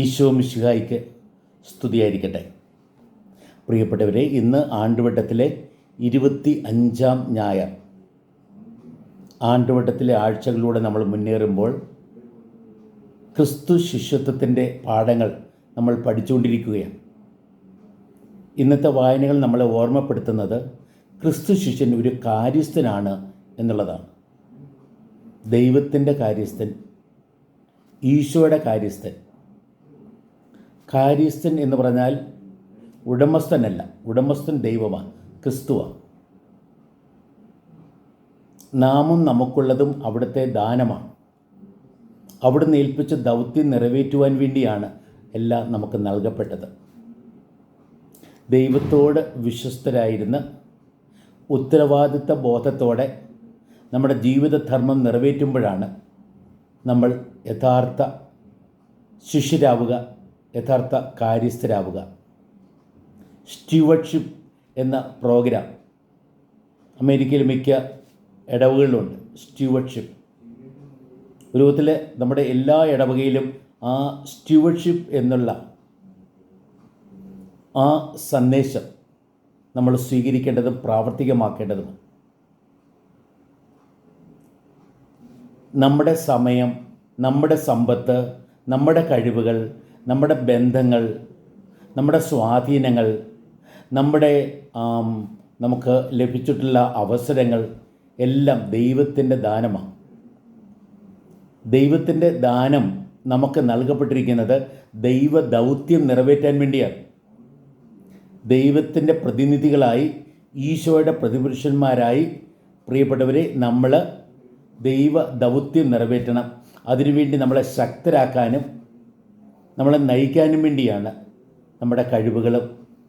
ഈശോ മിശിഹായ്ക്ക് സ്തുതിയായിരിക്കട്ടെ. പ്രിയപ്പെട്ടവരെ, ഇന്ന് ആണ്ടുവട്ടത്തിലെ 25-ാം ഞായർ. ആണ്ടുവട്ടത്തിലെ ആഴ്ചകളിലൂടെ നമ്മൾ മുന്നേറുമ്പോൾ ക്രിസ്തു ശിഷ്യത്വത്തിൻ്റെ പാഠങ്ങൾ നമ്മൾ പഠിച്ചുകൊണ്ടിരിക്കുകയാണ്. ഇന്നത്തെ വായനകൾ നമ്മളെ ഓർമ്മപ്പെടുത്തുന്നത് ക്രിസ്തു ശിഷ്യൻ ഒരു കാര്യസ്ഥനാണ് എന്നുള്ളതാണ്. ദൈവത്തിൻ്റെ കാര്യസ്ഥൻ, ഈശോയുടെ കാര്യസ്ഥൻ. കാര്യസ്ഥൻ എന്ന് പറഞ്ഞാൽ ഉടമസ്ഥനല്ല, ഉടമസ്ഥൻ ദൈവമാണ്, ക്രിസ്തുവാണ്. നാമും നമുക്കുള്ളതും അവിടുത്തെ ദാനമാണ്. അവിടുന്ന് ഏൽപ്പിച്ച ദൗത്യം നിറവേറ്റുവാൻ വേണ്ടിയാണ് എല്ലാം നമുക്ക് നൽകപ്പെട്ടത്. ദൈവത്തോട് വിശ്വസ്തരായിരുന്ന് ഉത്തരവാദിത്ത ബോധത്തോടെ നമ്മുടെ ജീവിതധർമ്മം നിറവേറ്റുമ്പോഴാണ് നമ്മൾ യഥാർത്ഥ ശിഷ്യരാവുക, യഥാർത്ഥ കാര്യസ്ഥരാവുക. സ്റ്റ്യൂവർഡ്ഷിപ്പ് എന്ന പ്രോഗ്രാം അമേരിക്കയിൽ മിക്ക ഇടവകളിലുണ്ട്. സ്റ്റ്യൂവർഡ്ഷിപ്പ് രൂപത്തിൽ നമ്മുടെ എല്ലാ ഇടവകയിലും ആ സ്റ്റ്യൂവർഡ്ഷിപ്പ് എന്നുള്ള ആ സന്ദേശം നമ്മൾ സ്വീകരിക്കേണ്ടതും പ്രാവർത്തികമാക്കേണ്ടതും. നമ്മുടെ സമയം, നമ്മുടെ സമ്പത്ത്, നമ്മുടെ കഴിവുകൾ, നമ്മുടെ ബന്ധങ്ങൾ, നമ്മുടെ സ്വാധീനങ്ങൾ, നമുക്ക് ലഭിച്ചിട്ടുള്ള അവസരങ്ങൾ എല്ലാം ദൈവത്തിൻ്റെ ദാനമാണ്. ദൈവത്തിൻ്റെ ദാനം നമുക്ക് നൽകപ്പെട്ടിരിക്കുന്നത് ദൈവ ദൗത്യം നിറവേറ്റാൻ വേണ്ടിയാണ്. ദൈവത്തിൻ്റെ പ്രതിനിധികളായി, ഈശോയുടെ പ്രതിപുരുഷന്മാരായി പ്രിയപ്പെട്ടവരെ, നമ്മൾ ദൈവ ദൗത്യം നിറവേറ്റണം. അതിനുവേണ്ടി നമ്മളെ ശക്തരാക്കാനും നമ്മളെ നയിക്കാനും വേണ്ടിയാണ് നമ്മുടെ കഴിവുകളും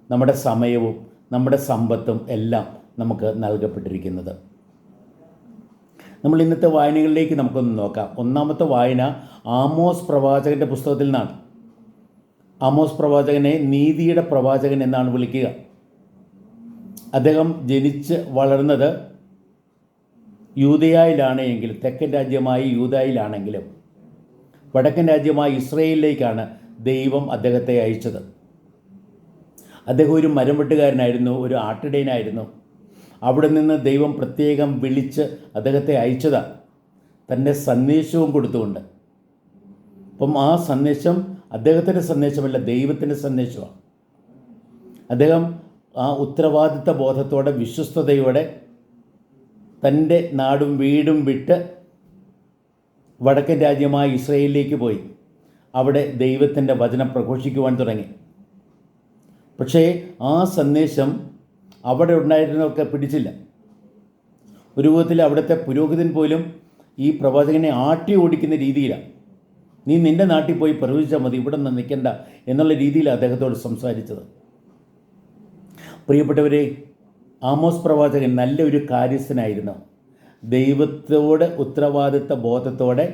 നമ്മുടെ സമയവും നമ്മുടെ സമ്പത്തും എല്ലാം നമുക്ക് നൽകപ്പെട്ടിരിക്കുന്നത്. നമ്മൾ ഇന്നത്തെ വായനകളിലേക്ക് നമുക്കൊന്ന് നോക്കാം. ഒന്നാമത്തെ വായന ആമോസ് പ്രവാചകൻ്റെ പുസ്തകത്തിൽ നിന്നാണ്. ആമോസ് പ്രവാചകനെ നീതിയുടെ പ്രവാചകൻ എന്നാണ് വിളിക്കുക. അദ്ദേഹം ജനിച്ച് വളർന്നത് യൂദയായിലാണ് എങ്കിലും, തെക്കൻ രാജ്യമായ യൂദായിലാണെങ്കിലും വടക്കൻ രാജ്യമായ ഇസ്രയേലിലേക്കാണ് ദൈവം അദ്ദേഹത്തെ അയച്ചത്. അദ്ദേഹം ഒരു മരം വെട്ടുകാരനായിരുന്നു, ഒരു ആട്ടിടയനായിരുന്നു. അവിടെ നിന്ന് ദൈവം പ്രത്യേകം വിളിച്ച് അദ്ദേഹത്തെ അയച്ചതാണ്, തൻ്റെ സന്ദേശവും കൊടുത്തുകൊണ്ട്. അപ്പം ആ സന്ദേശം അദ്ദേഹത്തിൻ്റെ സന്ദേശമല്ല, ദൈവത്തിൻ്റെ സന്ദേശമാണ്. അദ്ദേഹം ആ ഉത്തരവാദിത്ത ബോധത്തോടെ, വിശ്വസ്തയോടെ തൻ്റെ നാടും വീടും വിട്ട് വടക്കൻ രാജ്യമായ ഇസ്രയേലിലേക്ക് പോയി അവിടെ ദൈവത്തിൻ്റെ വചനം പ്രഘോഷിക്കുവാൻ തുടങ്ങി. പക്ഷേ ആ സന്ദേശം അവിടെ ഉണ്ടായിരുന്നവർക്ക് പിടിച്ചില്ല. ഒരു വിധത്തിൽ അവിടുത്തെ പുരോഹിതൻ പോലും ഈ പ്രവാചകനെ ആട്ടി ഓടിക്കുന്ന രീതിയിലാണ്. നീ നിൻ്റെ നാട്ടിൽ പോയി പ്രവചിച്ചാൽ മതി, ഇവിടെ നിന്ന് നിൽക്കണ്ട എന്നുള്ള രീതിയിലാണ് അദ്ദേഹത്തോട് സംസാരിച്ചത്. പ്രിയപ്പെട്ടവരെ, ആമോസ് പ്രവാചകൻ നല്ലൊരു കാര്യസ്ഥനായിരുന്നു. ദൈവത്തോട് ഉത്തരവാദിത്ത ബോധത്തോടെ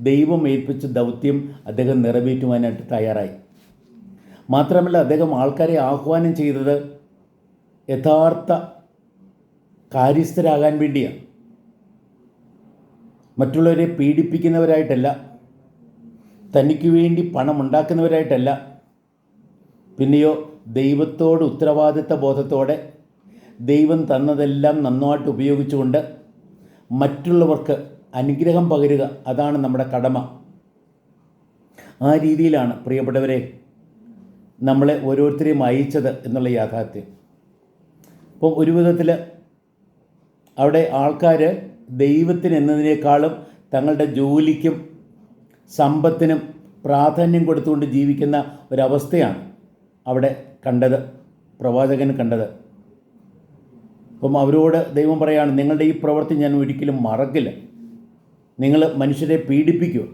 ദൈവം ഏൽപ്പിച്ച ദൗത്യം അദ്ദേഹം നിറവേറ്റുവാനായിട്ട് തയ്യാറായി. മാത്രമല്ല, അദ്ദേഹം ആൾക്കാരെ ആഹ്വാനം ചെയ്തത് യഥാർത്ഥ കാര്യസ്ഥരാകാൻ വേണ്ടിയാണ്. മറ്റുള്ളവരെ പീഡിപ്പിക്കുന്നവരായിട്ടല്ല, തനിക്ക് വേണ്ടി പണം ഉണ്ടാക്കുന്നവരായിട്ടല്ല, പിന്നെയോ ദൈവത്തോട് ഉത്തരവാദിത്ത ബോധത്തോടെ ദൈവം തന്നതെല്ലാം നന്നായിട്ട് ഉപയോഗിച്ചുകൊണ്ട് മറ്റുള്ളവർക്ക് അനുഗ്രഹം പകരുക. അതാണ് നമ്മുടെ കടമ. ആ രീതിയിലാണ് പ്രിയപ്പെട്ടവരെ നമ്മളെ ഓരോരുത്തരെയും അയച്ചത് എന്നുള്ള യാഥാർത്ഥ്യം. അപ്പോൾ ഒരു വിധത്തിൽ അവിടെ ആൾക്കാർ ദൈവത്തിന് എന്നതിനേക്കാളും തങ്ങളുടെ ജോലിക്കും സമ്പത്തിനും പ്രാധാന്യം കൊടുത്തുകൊണ്ട് ജീവിക്കുന്ന ഒരവസ്ഥയാണ് അവിടെ കണ്ടത്, പ്രവാചകൻ കണ്ടത്. അപ്പം അവരോട് ദൈവം പറയുകയാണ്, നിങ്ങളുടെ ഈ പ്രവൃത്തി ഞാൻ ഒരിക്കലും മറക്കില്ല. നിങ്ങൾ മനുഷ്യരെ പീഡിപ്പിക്കുക,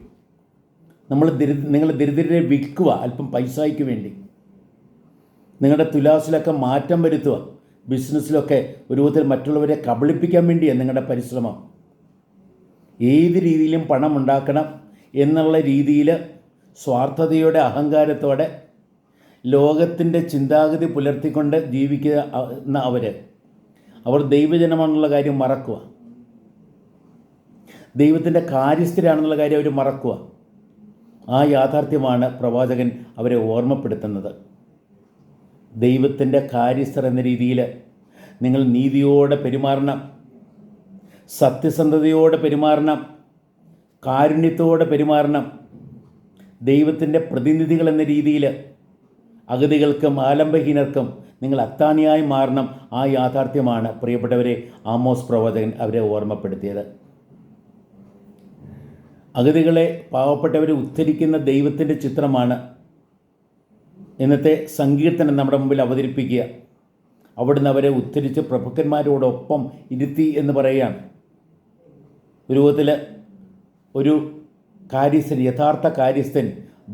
നിങ്ങൾ ദരിദ്രരെ വിൽക്കുക അല്പം പൈസയ്ക്ക് വേണ്ടി, നിങ്ങളുടെ തുലാസിലൊക്കെ മാറ്റം വരുത്തുക, ബിസിനസ്സിലൊക്കെ ഒരു വിധത്തിൽ മറ്റുള്ളവരെ കബളിപ്പിക്കാൻ വേണ്ടിയാണ് നിങ്ങളുടെ പരിശ്രമം. ഏത് രീതിയിലും പണം ഉണ്ടാക്കണം എന്നുള്ള രീതിയിൽ സ്വാർത്ഥതയോടെ, അഹങ്കാരത്തോടെ ലോകത്തിൻ്റെ ചിന്താഗതി പുലർത്തിക്കൊണ്ട് ജീവിക്കുന്ന അവർ ദൈവജനമാണെന്നുള്ള കാര്യം മറക്കുക. ദൈവത്തിൻ്റെ കാര്യസ്ഥരാണെന്നുള്ള കാര്യം അവർ മറക്കുക. ആ യാഥാർത്ഥ്യമാണ് പ്രവാചകൻ അവരെ ഓർമ്മപ്പെടുത്തുന്നത്. ദൈവത്തിൻ്റെ കാര്യസ്ഥർ എന്ന രീതിയിൽ നിങ്ങൾ നീതിയോടെ പെരുമാറണം, സത്യസന്ധതയോടെ പെരുമാറണം, കാരുണ്യത്തോടെ പെരുമാറണം. ദൈവത്തിൻ്റെ പ്രതിനിധികൾ എന്ന രീതിയിൽ അഗതികൾക്കും ആലംബഹീനർക്കും നിങ്ങൾ അത്താണിയായി മാറണം. ആ യാഥാർത്ഥ്യമാണ് പ്രിയപ്പെട്ടവരെ ആമോസ് പ്രവാചകൻ അവരെ ഓർമ്മപ്പെടുത്തിയത്. അഗതികളെ, പാവപ്പെട്ടവരെ ഉദ്ധരിക്കുന്ന ദൈവത്തിൻ്റെ ചിത്രമാണ് ഇന്നത്തെ സങ്കീർത്തനം നമ്മുടെ മുമ്പിൽ അവതരിപ്പിക്കുക. അവിടുന്ന് അവരെ ഉദ്ധരിച്ച് പ്രഭുക്കന്മാരോടൊപ്പം ഇരുത്തി എന്ന് പറയുകയാണ്. ഒരു വിധത്തിൽ ഒരു കാര്യസ്ഥൻ, യഥാർത്ഥ കാര്യസ്ഥൻ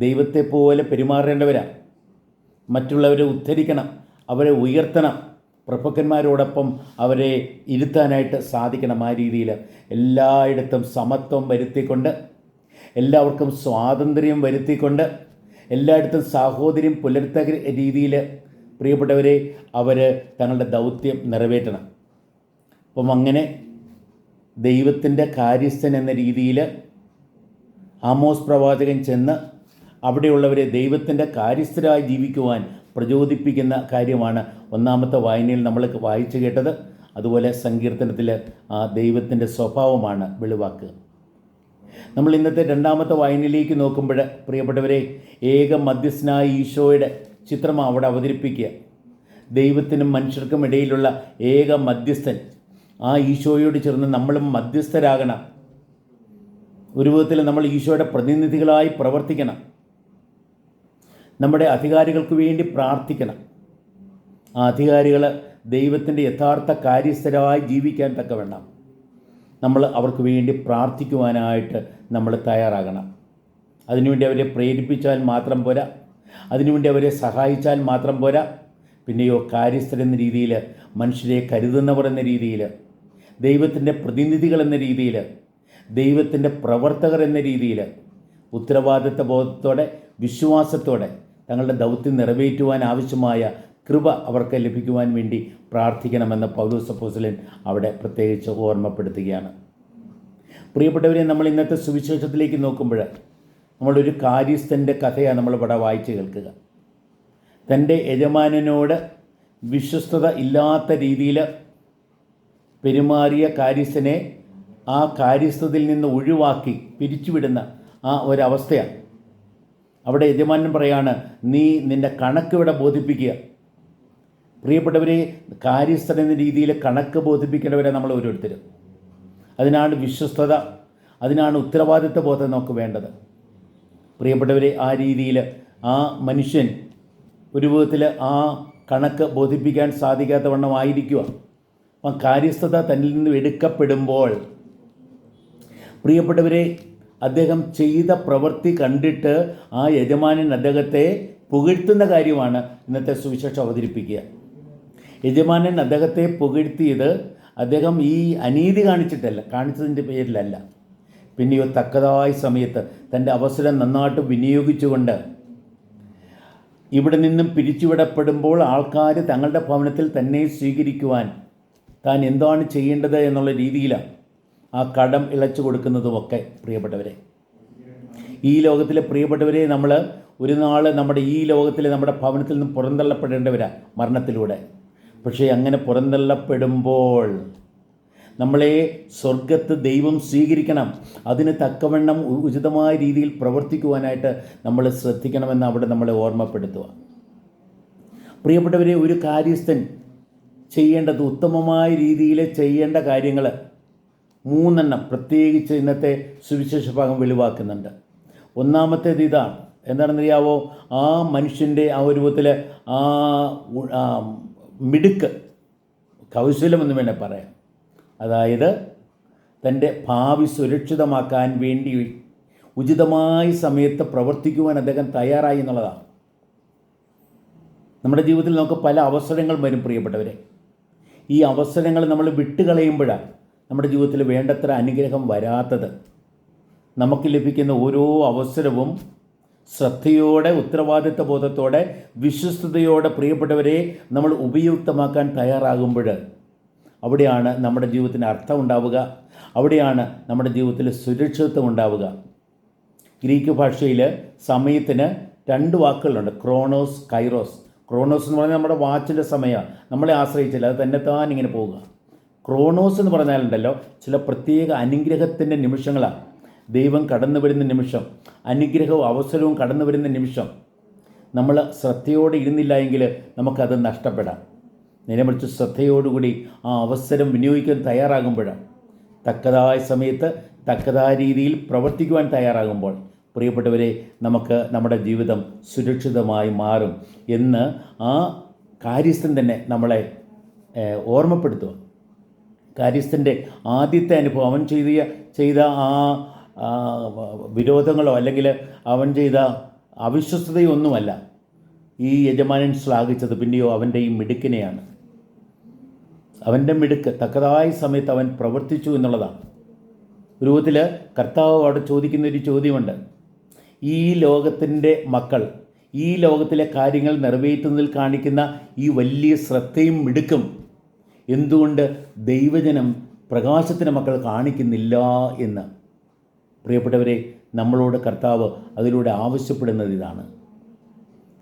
ദൈവത്തെ പോലെ പെരുമാറേണ്ടവരാണ്. മറ്റുള്ളവരെ ഉദ്ധരിക്കണം, അവരെ ഉയർത്തണം, പ്രഭുക്കന്മാരോടൊപ്പം അവരെ ഇരുത്താനായിട്ട് സാധിക്കണം. ആ രീതിയിൽ എല്ലായിടത്തും സമത്വം വരുത്തിക്കൊണ്ട്, എല്ലാവർക്കും സ്വാതന്ത്ര്യം വരുത്തിക്കൊണ്ട്, എല്ലായിടത്തും സാഹോദര്യം പുലർത്തക രീതിയിൽ പ്രിയപ്പെട്ടവരെ അവർ തങ്ങളുടെ ദൗത്യം നിറവേറ്റണം. അപ്പം അങ്ങനെ ദൈവത്തിൻ്റെ കാര്യസ്ഥൻ എന്ന രീതിയിൽ ആമോസ് പ്രവാചകൻ ചെന്ന് അവിടെയുള്ളവരെ ദൈവത്തിൻ്റെ കാര്യസ്ഥരായി ജീവിക്കുവാൻ പ്രചോദിപ്പിക്കുന്ന കാര്യമാണ് ഒന്നാമത്തെ വായനയിൽ നമ്മൾ വായിച്ചു കേട്ടത്. അതുപോലെ സങ്കീർത്തനത്തിൽ ആ ദൈവത്തിൻ്റെ സ്വഭാവമാണ് വെളിവാക്കുക. നമ്മൾ ഇന്നത്തെ രണ്ടാമത്തെ വായനയിലേക്ക് നോക്കുമ്പോൾ പ്രിയപ്പെട്ടവരെ, ഏക മധ്യസ്ഥനായ ഈശോയുടെ ചിത്രമാണ് അവിടെ അവതരിപ്പിക്കുക. ദൈവത്തിനും മനുഷ്യർക്കും ഇടയിലുള്ള ഏക മധ്യസ്ഥൻ, ആ ഈശോയോട് ചേർന്ന് നമ്മളും മധ്യസ്ഥരാകണം. ഒരു വിധത്തിൽ നമ്മൾ ഈശോയുടെ പ്രതിനിധികളായി പ്രവർത്തിക്കണം. നമ്മുടെ അധികാരികൾക്ക് വേണ്ടി പ്രാർത്ഥിക്കണം. ആ അധികാരികൾ ദൈവത്തിൻ്റെ യഥാർത്ഥ കാര്യസ്ഥരായി ജീവിക്കാൻ തക്കവണ്ണം നമ്മൾ അവർക്ക് വേണ്ടി പ്രാർത്ഥിക്കുവാനായിട്ട് നമ്മൾ തയ്യാറാകണം. അതിനുവേണ്ടി അവരെ പ്രേരിപ്പിച്ചാൽ മാത്രം പോരാ, അതിനുവേണ്ടി അവരെ സഹായിച്ചാൽ മാത്രം പോരാ. പിന്നെയോ കാര്യസ്ഥരെന്ന രീതിയിൽ, മനുഷ്യരെ കരുതുന്നവർ എന്ന രീതിയിൽ, ദൈവത്തിൻ്റെ പ്രതിനിധികൾ എന്ന രീതിയിൽ, ദൈവത്തിൻ്റെ പ്രവർത്തകർ എന്ന രീതിയിൽ ഉത്തരവാദിത്വ ബോധത്തോടെ, വിശ്വാസത്തോടെ തങ്ങളുടെ ദൗത്യം നിറവേറ്റുവാൻ ആവശ്യമായ കൃപ അവർക്ക് ലഭിക്കുവാൻ വേണ്ടി പ്രാർത്ഥിക്കണമെന്ന് പൗലോസ് അപ്പോസ്തലൻ അവിടെ പ്രത്യേകിച്ച് ഓർമ്മപ്പെടുത്തുകയാണ്. പ്രിയപ്പെട്ടവരെ, നമ്മൾ ഇന്നത്തെ സുവിശേഷത്തിലേക്ക് നോക്കുമ്പോൾ നമ്മളൊരു കാര്യസ്ഥൻ്റെ കഥയാണ് നമ്മൾ ഇവിടെ വായിച്ച് കേൾക്കുക. തൻ്റെ യജമാനനോട് വിശ്വസ്തത ഇല്ലാത്ത രീതിയിൽ പെരുമാറിയ കാര്യസ്ഥനെ ആ കാര്യസ്ഥതയിൽ നിന്ന് ഒഴിവാക്കി പിരിച്ചുവിടുന്ന ആ ഒരവസ്ഥയാണ്. അവിടെ യജമാനൻ പറയാണ്, നീ നിൻ്റെ കണക്ക് ഇവിടെ ബോധിപ്പിക്കുക. പ്രിയപ്പെട്ടവരെ, കാര്യസ്ഥൻ എന്ന രീതിയിൽ കണക്ക് ബോധിപ്പിക്കേണ്ടവരെ നമ്മൾ ഓരോരുത്തരും. അതിനാണ് വിശ്വസ്തത, അതിനാണ് ഉത്തരവാദിത്വ ബോധം നമുക്ക് വേണ്ടത്. പ്രിയപ്പെട്ടവരെ, ആ രീതിയിൽ ആ മനുഷ്യൻ ഒരു വിധത്തിൽ ആ കണക്ക് ബോധിപ്പിക്കാൻ സാധിക്കാത്ത വണ്ണമായിരിക്കുക. അപ്പം കാര്യസ്ഥത തന്നിൽ നിന്നും എടുക്കപ്പെടുമ്പോൾ പ്രിയപ്പെട്ടവരെ, അദ്ദേഹം ചെയ്ത പ്രവൃത്തി കണ്ടിട്ട് ആ യജമാനൻ അദ്ദേഹത്തെ പുകഴ്ത്തുന്ന കാര്യമാണ് ഇന്നത്തെ സുവിശേഷം അവതരിപ്പിക്കുക. യജമാനൻ അദ്ദേഹത്തെ പുകഴ്ത്തിയത് അദ്ദേഹം ഈ അനീതി കാണിച്ചതിൻ്റെ പേരിലല്ല. പിന്നെയോ തക്കതായ സമയത്ത് തൻ്റെ അവസരം നന്നായിട്ട് വിനിയോഗിച്ചുകൊണ്ട് ഇവിടെ നിന്നും പിരിച്ചുവിടപ്പെടുമ്പോൾ ആൾക്കാർ തങ്ങളുടെ ഭവനത്തിൽ തന്നെ സ്വീകരിക്കുവാൻ താൻ എന്താണ് ചെയ്യേണ്ടത് എന്നുള്ള രീതിയിലാണ് ആ കടം ഇളച്ചു കൊടുക്കുന്നതുമൊക്കെ. പ്രിയപ്പെട്ടവരെ, ഈ ലോകത്തിലെ പ്രിയപ്പെട്ടവരെ, നമ്മൾ ഒരു നാൾ നമ്മുടെ ഈ ലോകത്തിലെ നമ്മുടെ ഭവനത്തിൽ നിന്നും പുറന്തള്ളപ്പെടേണ്ടവരാണ് മരണത്തിലൂടെ. പക്ഷേ അങ്ങനെ പുറന്തള്ളപ്പെടുമ്പോൾ നമ്മളെ സ്വർഗത്ത് ദൈവം സ്വീകരിക്കണം. അതിന് തക്കവണ്ണം ഉചിതമായ രീതിയിൽ പ്രവർത്തിക്കുവാനായിട്ട് നമ്മൾ ശ്രദ്ധിക്കണമെന്ന് അവിടെ നമ്മളെ ഓർമ്മപ്പെടുത്തുക. പ്രിയപ്പെട്ടവരെ, ഒരു കാര്യസ്ഥൻ ചെയ്യേണ്ടത്, ഉത്തമമായ രീതിയിൽ ചെയ്യേണ്ട കാര്യങ്ങൾ 3 പ്രത്യേകിച്ച് ഇന്നത്തെ സുവിശേഷ ഭാഗം വെളിവാക്കുന്നുണ്ട്. ഒന്നാമത്തേത് ഇതാണ്. എന്താണെന്നറിയാവോ? ആ മനുഷ്യൻ്റെ ആ ഒരു വിധത്തിൽ ആ മിടുക്ക്, കൗശലമെന്ന് വേണേൽ പറയാം. അതായത് തൻ്റെ ഭാവി സുരക്ഷിതമാക്കാൻ വേണ്ടി ഉചിതമായ സമയത്ത് പ്രവർത്തിക്കുവാൻ അദ്ദേഹം തയ്യാറായി എന്നുള്ളതാണ്. നമ്മുടെ ജീവിതത്തിൽ നമുക്ക് പല അവസരങ്ങൾ വരും പ്രിയപ്പെട്ടവരെ. ഈ അവസരങ്ങൾ നമ്മൾ വിട്ടുകളയുമ്പോഴാണ് നമ്മുടെ ജീവിതത്തിൽ വേണ്ടത്ര അനുഗ്രഹം വരാത്തത്. നമുക്ക് ലഭിക്കുന്ന ഓരോ അവസരവും ശ്രദ്ധയോടെ, ഉത്തരവാദിത്വ ബോധത്തോടെ, വിശ്വസ്തയോടെ പ്രിയപ്പെട്ടവരെ നമ്മൾ ഉപയുക്തമാക്കാൻ തയ്യാറാകുമ്പോൾ അവിടെയാണ് നമ്മുടെ ജീവിതത്തിന് അർത്ഥം ഉണ്ടാവുക. അവിടെയാണ് നമ്മുടെ ജീവിതത്തിൽ സുരക്ഷിതത്വം ഉണ്ടാവുക. ഗ്രീക്ക് ഭാഷയിൽ സമയത്തിന് രണ്ട് വാക്കുകളുണ്ട്, ക്രോണോസ്, കൈറോസ്. ക്രോണോസ് എന്ന് പറഞ്ഞാൽ നമ്മുടെ വാച്ചിൻ്റെ സമയമാണ്, നമ്മളെ ആശ്രയിച്ചില്ല, അത് തന്നെത്താൻ ഇങ്ങനെ പോവുക. ക്രോണോസ് എന്ന് പറഞ്ഞാലുണ്ടല്ലോ ചില പ്രത്യേക അനുഗ്രഹത്തിൻ്റെ നിമിഷങ്ങളാണ്. ദൈവം കടന്നു വരുന്ന നിമിഷം, അനുഗ്രഹവും അവസരവും കടന്നു വരുന്ന നിമിഷം. നമ്മൾ ശ്രദ്ധയോടെ ഇരുന്നില്ല എങ്കിൽ നമുക്കത് നഷ്ടപ്പെടാം. നേരെമറിച്ച് ശ്രദ്ധയോടുകൂടി ആ അവസരം വിനിയോഗിക്കാൻ തയ്യാറാകുമ്പോഴാണ്, തക്കതായ സമയത്ത് തക്കതായ രീതിയിൽ പ്രവർത്തിക്കുവാൻ തയ്യാറാകുമ്പോൾ, പ്രിയപ്പെട്ടവരെ, നമുക്ക് നമ്മുടെ ജീവിതം സുരക്ഷിതമായി മാറും എന്ന് ആ കാര്യസ്ഥൻ തന്നെ നമ്മളെ ഓർമ്മപ്പെടുത്തുക. കാര്യസ്ഥൻ്റെ ആദ്യത്തെ അനുഭവം, അവൻ ചെയ്ത ആ വിരോധങ്ങളോ അല്ലെങ്കിൽ അവൻ ചെയ്ത അവിശ്വസ്തതയൊന്നുമല്ല ഈ യജമാനൻ ശ്ലാഘിച്ചത്, പിന്നെയോ അവൻ്റെ ഈ മിടുക്കിനെയാണ്. അവൻ്റെ മിടുക്ക്, തക്കതായ സമയത്ത് അവൻ പ്രവർത്തിച്ചു എന്നുള്ളതാണ്. ഒരു വിധത്തിൽ കർത്താവ് അവിടെ ചോദിക്കുന്ന ഒരു ചോദ്യമുണ്ട്. ഈ ലോകത്തിൻ്റെ മക്കൾ, ഈ ലോകത്തിലെ കാര്യങ്ങൾ നിറവേറ്റുന്നതിൽ കാണിക്കുന്ന ഈ വലിയ ശ്രദ്ധയും മിടുക്കും എന്തുകൊണ്ട് ദൈവജനം, പ്രകാശത്തിൻ്റെ മക്കൾ കാണിക്കുന്നില്ല എന്ന്? പ്രിയപ്പെട്ടവരെ, നമ്മളോട് കർത്താവ് അതിലൂടെ ആവശ്യപ്പെടുന്നത് ഇതാണ്.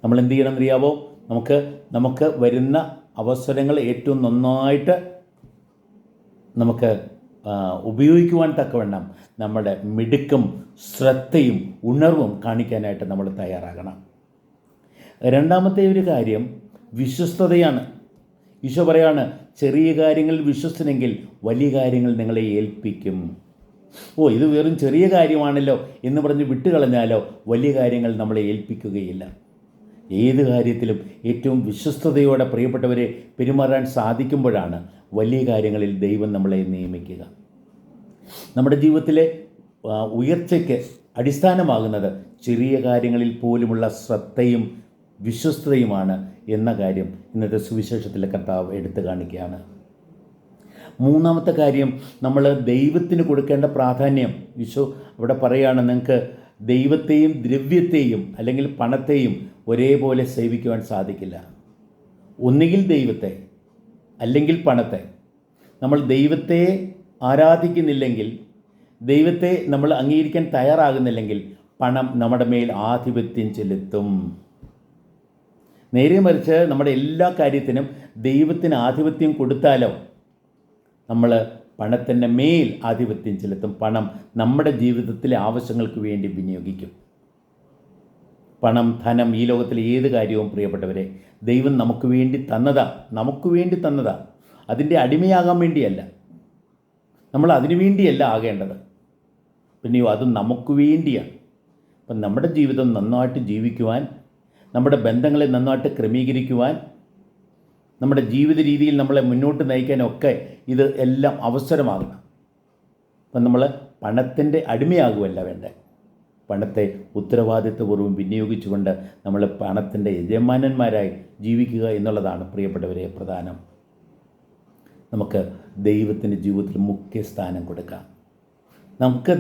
നമ്മൾ എന്ത് ചെയ്യണം എന്നറിയാവോ? നമുക്ക് വരുന്ന അവസരങ്ങൾ ഏറ്റവും നന്നായിട്ട് നമുക്ക് ഉപയോഗിക്കുവാൻ തക്കവണ്ണം നമ്മുടെ മിടുക്കും ശ്രദ്ധയും ഉണർവും കാണിക്കാനായിട്ട് നമ്മൾ തയ്യാറാകണം. രണ്ടാമത്തെ ഒരു കാര്യം വിശ്വസ്തതയാണ്. ഈശോ പറയാണ്, ചെറിയ കാര്യങ്ങളിൽ വിശ്വസ്തനെങ്കിൽ വലിയ കാര്യങ്ങൾ നിങ്ങളെ ഏൽപ്പിക്കും. ഇത് വെറും ചെറിയ കാര്യമാണല്ലോ എന്ന് പറഞ്ഞ് വിട്ടുകളഞ്ഞാലോ വലിയ കാര്യങ്ങൾ നമ്മളെ ഏൽപ്പിക്കുകയില്ല. ഏത് കാര്യത്തിലും ഏറ്റവും വിശ്വസ്തയോടെ, പ്രിയപ്പെട്ടവരെ, പെരുമാറാൻ സാധിക്കുമ്പോഴാണ് വലിയ കാര്യങ്ങളിൽ ദൈവം നമ്മളെ നിയമിക്കുക. നമ്മുടെ ജീവിതത്തിലെ ഉയർച്ചയ്ക്ക് അടിസ്ഥാനമാകുന്നത് ചെറിയ കാര്യങ്ങളിൽ പോലുമുള്ള ശ്രദ്ധയും വിശ്വസ്തതയുമാണ് എന്ന കാര്യം ഇന്നത്തെ സുവിശേഷത്തിലെ കർത്താവ് എടുത്തു കാണിക്കുകയാണ്. മൂന്നാമത്തെ കാര്യം, നമ്മൾ ദൈവത്തിന് കൊടുക്കേണ്ട പ്രാധാന്യം. ഈശോ അവിടെ പറയുകയാണ്, നിങ്ങൾക്ക് ദൈവത്തെയും ദ്രവ്യത്തെയും അല്ലെങ്കിൽ പണത്തെയും ഒരേപോലെ സേവിക്കുവാൻ സാധിക്കില്ല. ഒന്നുകിൽ ദൈവത്തെ അല്ലെങ്കിൽ പണത്തെ. നമ്മൾ ദൈവത്തെ ആരാധിക്കുന്നില്ലെങ്കിൽ, ദൈവത്തെ നമ്മൾ അംഗീകരിക്കാൻ തയ്യാറാകുന്നില്ലെങ്കിൽ പണം നമ്മുടെ മേൽ ആധിപത്യം ചെലുത്തും. നേരെ മറിച്ച് നമ്മുടെ എല്ലാ കാര്യത്തിനും ദൈവത്തിന് ആധിപത്യം കൊടുത്താലോ നമ്മൾ പണത്തിൻ്റെ മേൽ ആധിപത്യം ചെലുത്തും. പണം നമ്മുടെ ജീവിതത്തിലെ ആവശ്യങ്ങൾക്ക് വേണ്ടി വിനിയോഗിക്കും. പണം, ധനം, ഈ ലോകത്തിലെ ഏത് കാര്യവും, പ്രിയപ്പെട്ടവരെ, ദൈവം നമുക്ക് വേണ്ടി തന്നതാ. അതിൻ്റെ അടിമയാകാൻ വേണ്ടിയല്ല, നമ്മൾ അതിനു വേണ്ടിയല്ല ആകേണ്ടത്, പിന്നെയോ അത് നമുക്ക് വേണ്ടിയാണ്. അപ്പം നമ്മുടെ ജീവിതം നന്നായിട്ട് ജീവിക്കുവാൻ, നമ്മുടെ ബന്ധങ്ങളെ നന്നായിട്ട് ക്രമീകരിക്കുവാൻ, നമ്മുടെ ജീവിത രീതിയിൽ നമ്മളെ മുന്നോട്ട് നയിക്കാനൊക്കെ ഇത് എല്ലാം അവസരമാകണം. അപ്പം നമ്മൾ പണത്തിൻ്റെ അടിമയാകുമല്ല വേണ്ടേ, പണത്തെ ഉത്തരവാദിത്വപൂർവ്വം വിനിയോഗിച്ചുകൊണ്ട് നമ്മൾ പണത്തിൻ്റെ യജമാനന്മാരായി ജീവിക്കുക എന്നുള്ളതാണ്, പ്രിയപ്പെട്ടവരെ, പ്രധാനം. നമുക്ക് ദൈവത്തിൻ്റെ ജീവിതത്തിൽ മുഖ്യ സ്ഥാനം കൊടുക്കാം. നമുക്ക്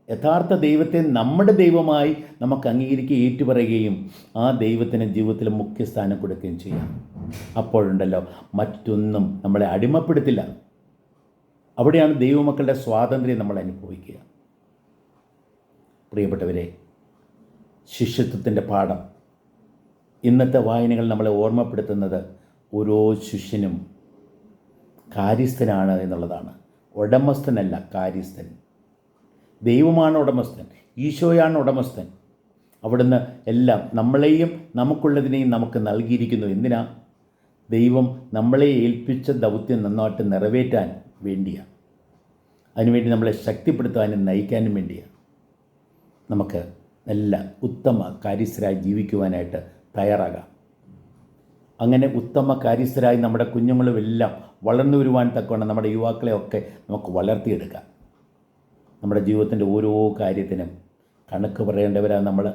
യഥാർത്ഥ ദൈവത്തെ നമ്മുടെ ദൈവമായി നമുക്ക് അംഗീകരിക്കുകയും ഏറ്റുപറയുകയും ആ ദൈവത്തിന് ജീവിതത്തിൽ മുഖ്യസ്ഥാനം കൊടുക്കുകയും ചെയ്യാം. അപ്പോഴുണ്ടല്ലോ മറ്റൊന്നും നമ്മളെ അടിമപ്പെടുത്തില്ല. അവിടെയാണ് ദൈവമക്കളുടെ സ്വാതന്ത്ര്യം നമ്മൾ അനുഭവിക്കുക. പ്രിയപ്പെട്ടവരെ, ശിഷ്യത്വത്തിൻ്റെ പാഠം, ഇന്നത്തെ വായനകൾ നമ്മളെ ഓർമ്മപ്പെടുത്തുന്നത് ഓരോ ശിഷ്യനും കാര്യസ്ഥനാണ് എന്നുള്ളതാണ്. ഉടമസ്ഥനല്ല, കാര്യസ്ഥൻ. ദൈവമാണ് ഉടമസ്ഥൻ, ഈശോയാണ് ഉടമസ്ഥൻ. അവിടുന്ന് എല്ലാം നമ്മളെയും നമുക്കുള്ളതിനെയും നമുക്ക് നൽകിയിരിക്കുന്നു. എന്തിനാ? ദൈവം നമ്മളെ ഏൽപ്പിച്ച ദൗത്യം നന്നായിട്ട് നിറവേറ്റാൻ വേണ്ടിയാണ്. അതിനുവേണ്ടി നമ്മളെ ശക്തിപ്പെടുത്താനും നയിക്കാനും വേണ്ടിയാണ്. നമുക്ക് നല്ല ഉത്തമ കാര്യസ്ഥരായി ജീവിക്കുവാനായിട്ട് തയ്യാറാകാം. അങ്ങനെ ഉത്തമ കാര്യസ്ഥരായി നമ്മുടെ കുഞ്ഞുങ്ങളുമെല്ലാം വളർന്നു വരുവാൻ തക്കവണ്ണം നമ്മുടെ യുവാക്കളെയൊക്കെ നമുക്ക് വളർത്തിയെടുക്കാം. നമ്മുടെ ജീവിതത്തിൻ്റെ ഓരോ കാര്യത്തിനും കണക്ക് പറയേണ്ടവരാണ് നമ്മൾ.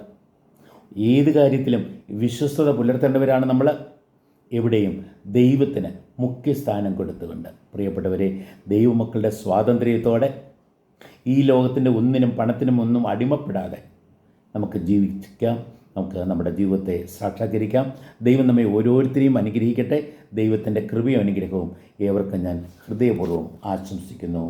ഏത് കാര്യത്തിലും വിശ്വസ്തത പുലർത്തേണ്ടവരാണ് നമ്മൾ. എവിടെയും ദൈവത്തിന് മുഖ്യസ്ഥാനം കൊടുത്തുകൊണ്ട്, പ്രിയപ്പെട്ടവരെ, ദൈവമക്കളുടെ സ്വാതന്ത്ര്യത്തോടെ ഈ ലോകത്തിൻ്റെ ഒന്നിനും പണത്തിനും ഒന്നും അടിമപ്പെടാതെ നമുക്ക് ജീവിക്കാം. നമുക്ക് നമ്മുടെ ജീവിതത്തെ സാക്ഷാത്കരിക്കാം. ദൈവം നമ്മെ ഓരോരുത്തരെയും അനുഗ്രഹിക്കട്ടെ. ദൈവത്തിൻ്റെ കൃപയും അനുഗ്രഹവും ഏവർക്കും ഞാൻ ഹൃദയപൂർവ്വം ആശംസിക്കുന്നു.